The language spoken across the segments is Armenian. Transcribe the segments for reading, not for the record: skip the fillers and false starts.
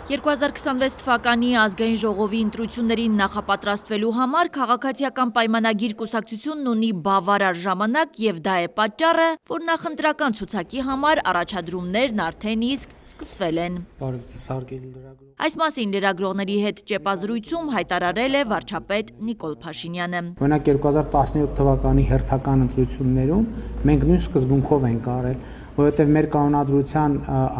2026 թվականի ազգային ժողովի ընտրություններին նախապատրաստվելու համար քաղաքացիական պայմանագիր կուսակցությունն ունի բավարար ժամանակ և դա է պատճառը, որ նախընտրական ցուցակի համար առաջադրումներն արդեն իսկ սկսվել են։ Այս մասին լրագրողների հետ ճեպազրույցում հայտարարել է վարչապետ Նիկոլ Փաշինյանը։ Օրինակ 2017 թվականի հերթական ընտրություններում մենք նույն սկզբունքով ենք արել, որովհետև մեր կանոնադրության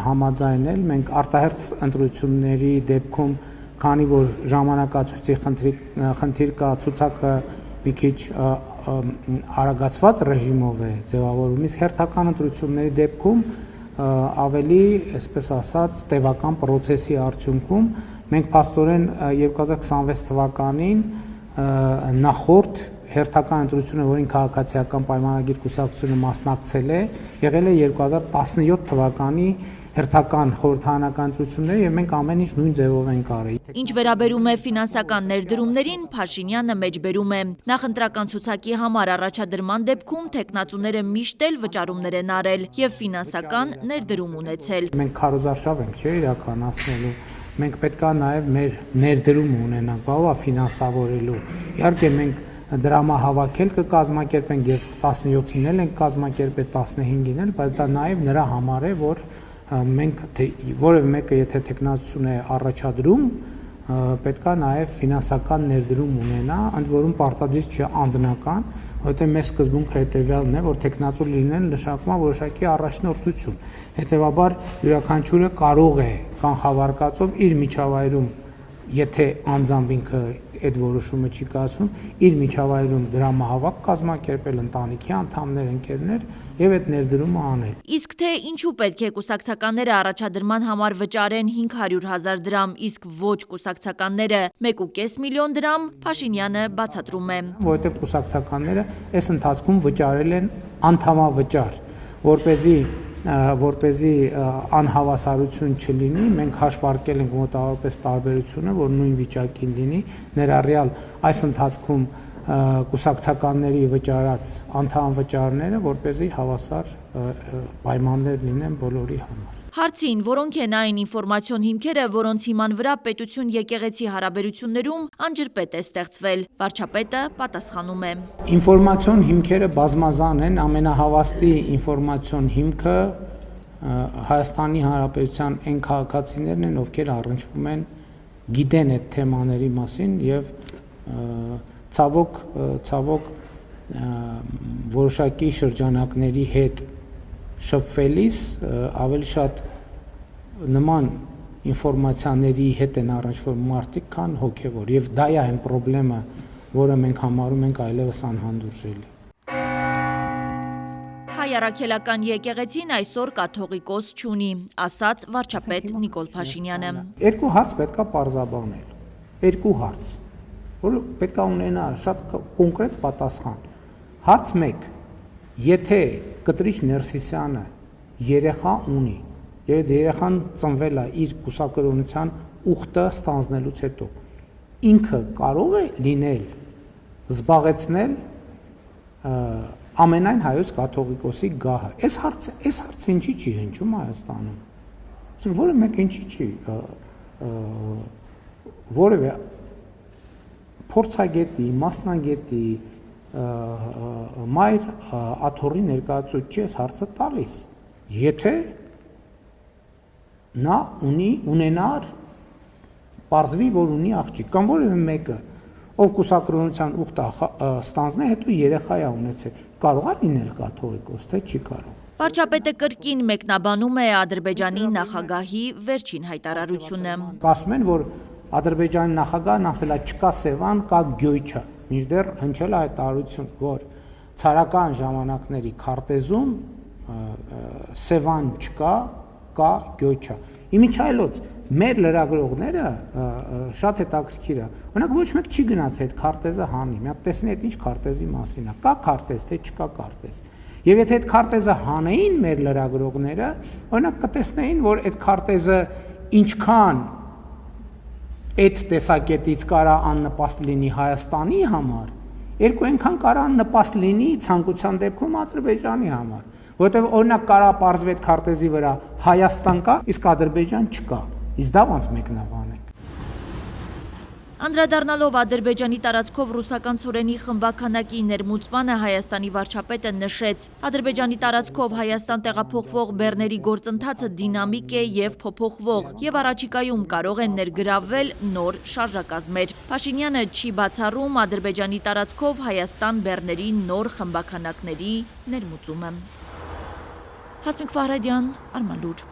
համաձայն էլ մենք արտահերթ ընտրությունների դեպքում, քանի որ ժամանակացույցի խնդիր կա, ցուցակը մի քիչ արագացված ռեժիմով է ձևավորվում, իսկ հերթական ընտրությունների դեպքում ավելի, այսպես ասած, տևական պրոցեսի արդյունքում մենք փաստորեն 2026 թվականին նախորդ հերթական ընտրությունը, որին քաղաքացիական պայմանագիր կուսակցությունը մասնակցել է, եղել է 2017 թվականի հերթական խորհրդարանական ընտրությունները եւ մենք ամեն ինչ նույն ձևով ենք արել։ Ինչ վերաբերում է ֆինանսական ներդրումներին, Փաշինյանը մեջբերում է. նախընտրական ցուցակի համար առաջադրման դեպքում տեխնացուները միշտ էլ վճարումներ են արել եւ ֆինանսական ներդրում ունեցել։ Մենք քարոզարշավ ենք, չէ՞, իրականացնելու։ Մենք պետք է նաեւ մեր ներդրումը ունենանք, բավական ֆինանսավորելու։ Իհարկե մենք դրամահավաքել կկազմակերպենք եւ 17-ին էլ ենք կազմակերպել, 15-ին էլ, բայց դա նաեւ նրա համար է, որ մենք որևէ մեկը եթե տեխնացություն է առաջադրում, պետքա նաև ֆինանսական ներդրում ունենա, ընդ որում պարտադիր չէ անձնական, որովհետև մեր սկզբունքը հետևյալն է, որ տեխնացու լինելը նշանակում է որոշակի առաջնորդություն։ Հետևաբար յուրաքանչյուրը կարող է կանխավարկածով իր միջավայրում, եթե անձամբ ինքը այդ որոշումը չի կայացնում, իր միջավայրում դրամահավաք կազմակերպել, ընտանիքի անդամներ, ընկերներ եւ այդ ներդրումը անել։ Իսկ թե ինչու պետք է կուսակցականները առաջադրման համար վճարեն 500,000 դրամ, իսկ ոչ կուսակցականները 1.5 միլիոն դրամ, Փաշինյանը բացատրում է։ Որովհետեւ կուսակցականները այս ընթացքում վճարել են անդամավճար, որպեսզի անհավասարություն չլինի, մենք հաշվարկել ենք մոտավորապես տարբերությունը, որ նույն վիճակին լինի, ներառյալ այս ընթացքում կուսակցականների վճարած անդամավճարները, որպեսզի հավասար պայմաններ լինեն բոլորի համար։ Հարցին, որոնք են այն ինֆորմացիոն հիմքերը, որոնց հիման վրա պետություն-եկեղեցի հարաբերություններում անջրպետ է ստեղծվել, վարչապետը պատասխանում է։ Ինֆորմացիոն հիմքերը բազմազան են, ամենահավաստի ինֆորմացիոն հիմքը Հայաստանի Հանրապետության այն քաղաքացիներն են, ովքեր առնչվում են, գիտեն այդ թեմաների մասին եւ ցավոք որոշակի շրջանակների հետ շփվելիս ավելի շատ նման ինֆորմացիաների հետ են առնչվում մարդիկ, քան հոգևոր, եւ դա է այն խնդրեմը, որը մենք համարում ենք այլևս անհանդուրժելի։ Հայ առաքելական եկեղեցին այսօր կաթողիկոս չունի, ասաց վարչապետ Նիկոլ Փաշինյանը։ Երկու հարց պետքա պարզաբանել։ Երկու հարց, որը պետքա ունենա շատ կոնկրետ պատասխան։ Հարց 1. Եթե Կտրիչ Ներսիսյանը երեխա ունի, եւ երեխան ծնվել է իր կուսակրոնության ուխտը ստանձնելուց հետո, ինքը կարող է լինել զբաղեցնել ամենայն հայոց կաթողիկոսի գահը։ Այս հարցը ինչի չի հնչում Հայաստանում։ Ասում որը մեկ ինչի չի որևէ փորձագետի, մասնագետի մայր աթոռի ներկայացուցիչ ես հարցը տալիս, եթե նա ունենար պարզվի, որ ունի աղջիկ, կամ որևէ մեկը, ով կուսակրոնության ուխտը ստանձնե, հետո երեխա է ունեցել, կարող է լինել կաթողիկոս, թե չի կարող։ Վարչապետը կրկին մեկնաբանում է Ադրբեջանի նախագահի վերջին հայտարարությունը։ Ասում են, որ Ադրբեջանի նախագահն ասել է չկա Սևան, կա Գյոյչա, մինչդեռ հնչել է հայտարարություն, որ ցարական ժամանակների քարտեզում Սևան չկա, կա Գյոյչա։ Իմիջայլոց մեր լրագրողները շատ հետաքրքիր է։ Օրինակ ոչ մեկ չի գնաց այդ քարտեզը հանի։ Մի հատ տեսնի այդ ինչ քարտեզի մասին է։ Կա քարտեզ, թե չկա քարտեզ։ Եվ եթե այդ քարտեզը հանեին մեր լրագրողները, օրինակ կտեսնեին, որ այդ քարտեզը ինչքան այդ տեսակետից կարա աննպաստ լինի Հայաստանի համար, երկու այնքան կարա աննպաստ լինի ցանկության դեպքում Ադրբեջանի համար, որովհետև օրինակ կարա պարզվի այդ քարտեզի վրա Հայաստան կա, իսկ Ադրբեջան չկա։ Իսկ դա ոնց մեկնաբանենք։ Անդրադառնալով Ադրբեջանի տարածքով ռուսական ցորենի խմբաքանակի ներմուծմանը Հայաստանի վարչապետը նշեց. Ադրբեջանի տարածքով Հայաստան տեղափոխվող բեռների գործընթացը դինամիկ է եւ փոփոխվող եւ առաջիկայում կարող են ներգրավվել նոր շարժակազմեր։ Փաշինյանը չի բացառում Ադրբեջանի տարածքով Հայաստան բեռների նոր խմբաքանակների ներմուծումը։ Հասմիկ Ֆահրադյան, Արմալուր։